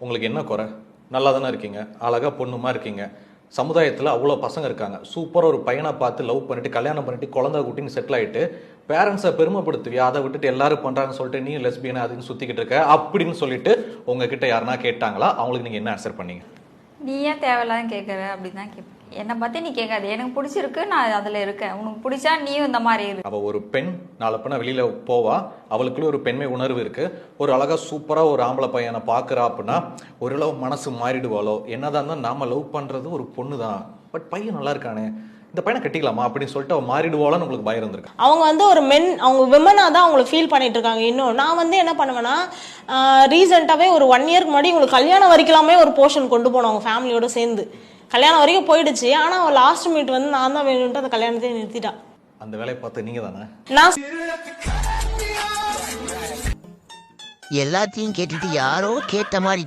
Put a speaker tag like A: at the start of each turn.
A: உங்களுக்கு என்ன குறை? நல்லா தானே இருக்கீங்க, அழகாக பொண்ணுமா இருக்கீங்க, சமுதாயத்தில் அவ்வளோ பசங்க இருக்காங்க, சூப்பராக ஒரு பையனை பார்த்து லவ் பண்ணிட்டு கல்யாணம் பண்ணிட்டு குழந்தை குட்டின்னு செட்டில் ஆகிட்டு பேரண்ட்ஸை பெருமைப்படுத்துவியா? அதை விட்டுட்டு எல்லாரும் பண்ணுறாங்கன்னு சொல்லிட்டு நீ லெஸ்பியனை அதுன்னு சுற்றிக்கிட்டு இருக்க அப்படின்னு சொல்லிட்டு உங்ககிட்ட யாருன்னா கேட்டாங்களா? அவங்களுக்கு நீங்கள் என்ன ஆன்சர் பண்ணீங்க?
B: நீ ஏன் தேவையில்லாத கேட்குற அப்படின்னு தான் கேட்பேன். என்னை பற்றி நீ கேட்காது, எனக்கு பிடிச்சிருக்கு, நான் அதில் இருக்கேன், உனக்கு பிடிச்சா நீயும் இந்த மாதிரி இரு.
A: அவள் ஒரு பெண் நாளை பண்ண வெளியில் போவா, அவளுக்குள்ள ஒரு பெண்மை உணர்வு இருக்குது, ஒரு அழகாக சூப்பராக ஒரு ஆம்பளை பையனை பார்க்குறா அப்படின்னா ஓரளவு மனசு மாறிடுவாளோ? என்னதான் இருந்தால் நாம் லவ் பண்ணுறது ஒரு பொண்ணு தான், பட் பையன் நல்லா இருக்கானே, இந்த பையனை கட்டிக்கலாமா அப்படின்னு சொல்லிட்டு அவள் மாறிடுவாளோன்னு உங்களுக்கு பயம் இருந்திருக்கு.
C: அவங்க வந்து ஒரு அவங்க விமனாக தான் அவங்களை ஃபீல் பண்ணிட்டு இருக்காங்க. இன்னும் நான் வந்து என்ன பண்ணுவேன்னா, ரீசெண்டாகவே ஒரு 1 இயர்க்கு முன்னாடி உங்களுக்கு கல்யாணம் வரைக்கலாமே ஒரு போர்ஷன் கொண்டு போனோம் அவங்க ஃபேமிலியோட சேர்ந்து. கல்யாணம் வரைக்கும் போயிடுச்சு, ஆனால் அவள் லாஸ்ட் மீட் வந்து நான் தான் வேணும்ட்டு அந்த கல்யாணத்தையே நிறுத்திட்டா.
A: அந்த வேலையை பார்த்து நீங்கள் தானே?
C: நான்
D: எல்லாத்தையும் கேட்டுட்டு யாரோ கேட்ட மாதிரி